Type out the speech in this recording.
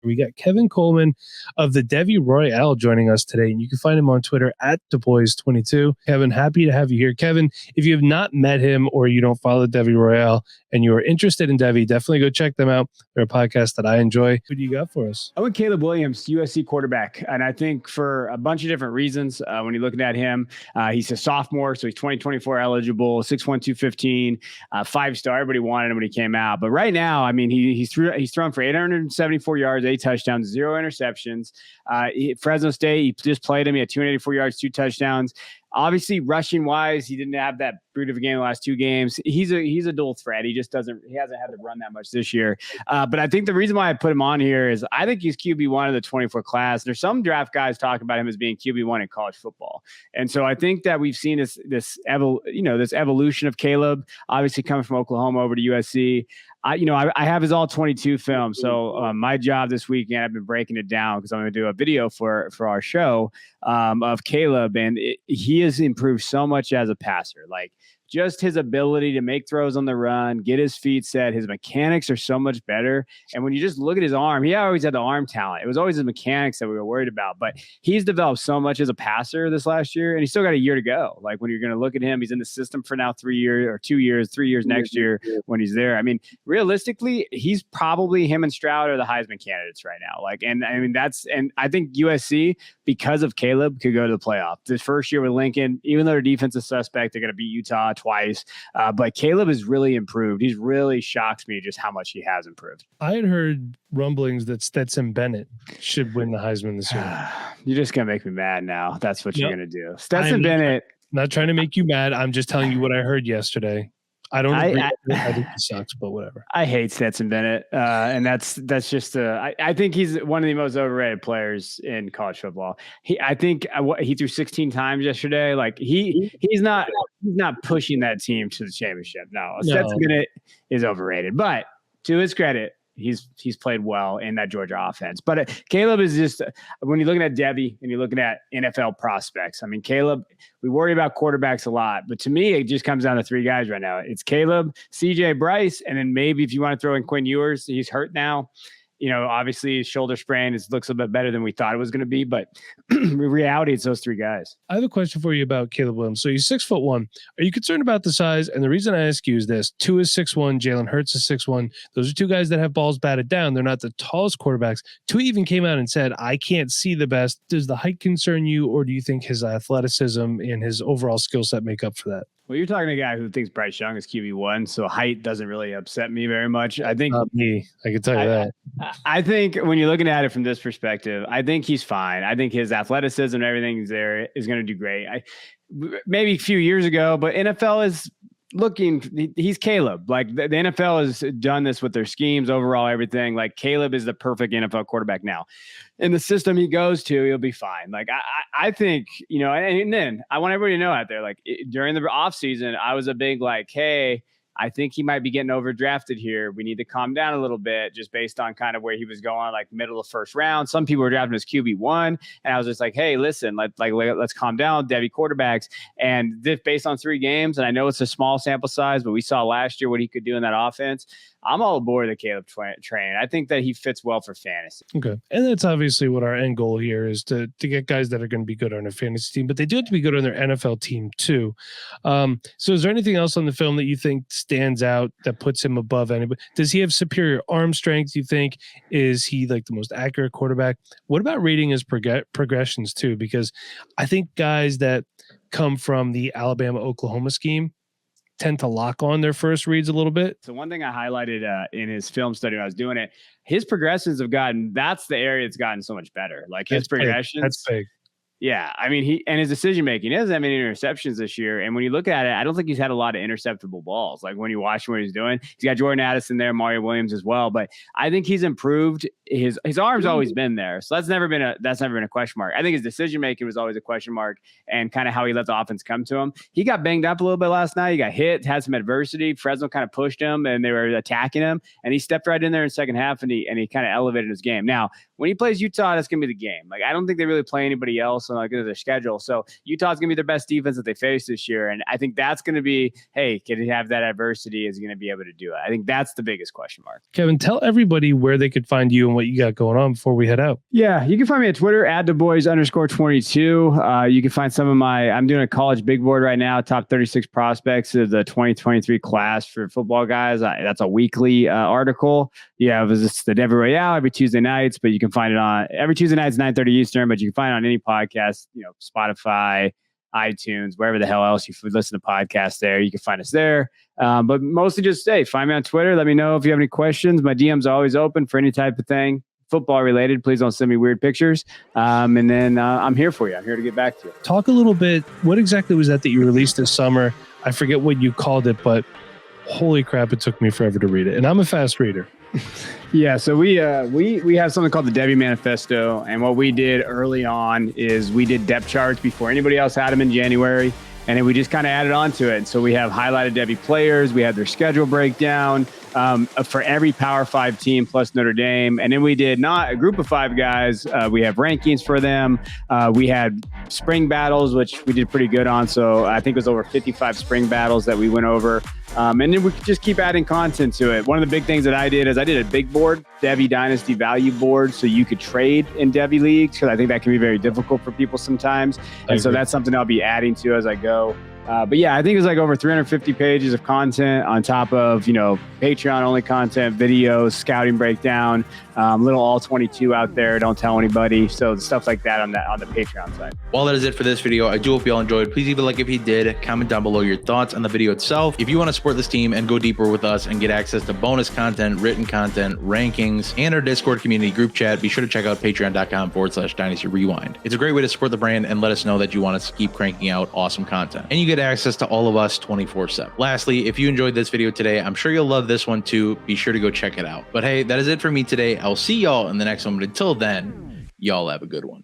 We got Kevin Coleman of the Debbie Royale joining us today, and you can find him on Twitter at DuBois22. Kevin, happy to have you here. Kevin, if you have not met him or you don't follow Debbie Royale and you are interested in Debbie, definitely go check them out. They're a podcast that I enjoy. Who do you got for us? I went Caleb Williams, USC quarterback, and I think for a bunch of different reasons. When you're looking at him, he's a sophomore, so he's 2024 eligible, 6'1", 215, 5-star. Everybody wanted him when he came out, but right now, I mean, he's thrown for 874 yards, 8 touchdowns, 0 interceptions. Fresno State, he just played him. He had 284 yards, 2 touchdowns. Obviously, rushing wise, he didn't have that brute of a game the last 2 games. He's a dual threat. He hasn't had to run that much this year. But I think the reason why I put him on here is I think he's QB1 of the 24 class. There's some draft guys talking about him as being QB1 in college football. And so I think that we've seen this evolution of Caleb, obviously coming from Oklahoma over to USC. I have his all 22 film. So my job this weekend, I've been breaking it down because I'm going to do a video for our show of Caleb, and he has improved so much as a passer. Like, just his ability to make throws on the run, get his feet set. His mechanics are so much better. And when you just look at his arm, he always had the arm talent. It was always his mechanics that we were worried about. But he's developed so much as a passer this last year, and he's still got a year to go. Like, when you're going to look at him, he's in the system for now 3 years or 2 years, 3 years next year when he's there. I mean, realistically, he's probably, him and Stroud are the Heisman candidates right now. Like, and I mean, and I think USC, because of Caleb, could go to the playoff. This first year with Lincoln, even though their defense is suspect, they're going to beat Utah twice. But Caleb has really improved. He's really shocks me just how much he has improved. I had heard rumblings that Stetson Bennett should win the Heisman this year. You're just going to make me mad now. That's what you're going to do. Stetson Bennett. Not trying to make you mad. I'm just telling you what I heard yesterday. I don't agree. I think he sucks, but whatever. I hate Stetson Bennett, and that's just I think he's one of the most overrated players in college football. I think he threw 16 times yesterday. Like, he's not pushing that team to the championship. No, Stetson Bennett is overrated, but to his credit, he's played well in that Georgia offense. But Caleb is just, when you're looking at Debbie and you're looking at NFL prospects, I mean, Caleb, we worry about quarterbacks a lot, but to me, it just comes down to 3 guys right now. It's Caleb, CJ Bryce, and then maybe if you want to throw in Quinn Ewers, he's hurt now. You know, obviously his shoulder sprain looks a bit better than we thought it was going to be, but in reality, it's those 3 guys. I have a question for you about Caleb Williams. So he's 6'1". Are you concerned about the size? And the reason I ask you is this: Tua is 6'1", Jalen Hurts is 6'1". Those are 2 guys that have balls batted down. They're not the tallest quarterbacks. Tua even came out and said, "I can't see the best." Does the height concern you, or do you think his athleticism and his overall skill set make up for that? Well, you're talking to a guy who thinks Bryce Young is QB1, so height doesn't really upset me very much. I think not me. I can tell you that. I think when you're looking at it from this perspective, I think he's fine. I think his athleticism and everything is there is going to do great. Maybe a few years ago, but NFL is looking, he's Caleb. Like, the NFL has done this with their schemes, overall, everything. Like, Caleb is the perfect NFL quarterback now. In the system he goes to, he'll be fine. Like, I think, you know, and then I want everybody to know out there, like, during the offseason, I was a big, like, hey, I think he might be getting overdrafted here. We need to calm down a little bit, just based on kind of where he was going, like middle of first round. Some people were drafting as QB1, and I was just like, hey, listen, let's calm down, Debbie quarterbacks. And this based on 3 games, and I know it's a small sample size, but we saw last year what he could do in that offense. I'm all aboard the Caleb train. I think that he fits well for fantasy. Okay. And that's obviously what our end goal here is, to get guys that are going to be good on a fantasy team, but they do have to be good on their NFL team too. So is there anything else on the film that you think stands out that puts him above anybody? Does he have superior arm strength, you think? Is he like the most accurate quarterback? What about reading his progressions too? Because I think guys that come from the Alabama-Oklahoma scheme tend to lock on their first reads a little bit. So one thing I highlighted in his film study when I was doing it, his progressions have gotten, that's the area that's gotten so much better. Like, his progressions. That's big. Yeah, I mean, his decision making, he doesn't have any interceptions this year. And when you look at it, I don't think he's had a lot of interceptable balls. Like, when you watch what he's doing, he's got Jordan Addison there, Mario Williams as well. But I think he's improved. His arm's always been there, so that's never been a question mark. I think his decision making was always a question mark, and kind of how he let the offense come to him. He got banged up a little bit last night. He got hit, had some adversity. Fresno kind of pushed him, and they were attacking him, and he stepped right in there in the second half, and he kind of elevated his game. Now, when he plays Utah, that's gonna be the game. Like, I don't think they really play anybody else also not good at their schedule. So Utah's going to be their best defense that they face this year. And I think that's going to be, hey, can he have that adversity? Is he going to be able to do it? I think that's the biggest question mark. Kevin, tell everybody where they could find you and what you got going on before we head out. Yeah, you can find me at Twitter at DuBois_22. You can find some of I'm doing a college big board right now, top 36 prospects of the 2023 class for football guys. That's a weekly article. Yeah, it's the Debbie Royale every Tuesday nights, but you can find it on every Tuesday nights, 9:30 Eastern, but you can find it on any podcast, Spotify, iTunes, wherever the hell else you listen to podcasts there. You can find us there. But mostly just find me on Twitter. Let me know if you have any questions. My DM's always open for any type of thing football related. Please don't send me weird pictures. And then I'm here for you. I'm here to get back to you. Talk a little bit. What exactly was that you released this summer? I forget what you called it, but holy crap, it took me forever to read it. And I'm a fast reader. Yeah, so we have something called the Debbie Manifesto, and what we did early on is we did depth charts before anybody else had them in January, and then we just kind of added on to it. And so we have highlighted Debbie players, we have their schedule breakdown for every Power 5 team plus Notre Dame, and then we did not a group of 5 guys. We have rankings for them. We had spring battles, which we did pretty good on. So I think it was over 55 spring battles that we went over. And then we could just keep adding content to it. One of the big things that I did is I did a big board, Debbie Dynasty Value Board, so you could trade in Debbie leagues, because I think that can be very difficult for people sometimes. And so that's something I'll be adding to as I go. But yeah, I think it's like over 350 pages of content on top of, Patreon only content, videos, scouting breakdown, little all 22 out there. Don't tell anybody. So stuff like that on the Patreon side. Well, that is it for this video. I do hope you all enjoyed. Please leave a like if you did. Comment down below your thoughts on the video itself. If you want to support this team and go deeper with us and get access to bonus content, written content, rankings, and our Discord community group chat, be sure to check out patreon.com/Dynasty Rewind. It's a great way to support the brand and let us know that you want us to keep cranking out awesome content. And you get access to all of us 24/7. Lastly, if you enjoyed this video today, I'm sure you'll love this one too. Be sure to go check it out. But hey, that is it for me today. I'll see y'all in the next one. But until then, y'all have a good one.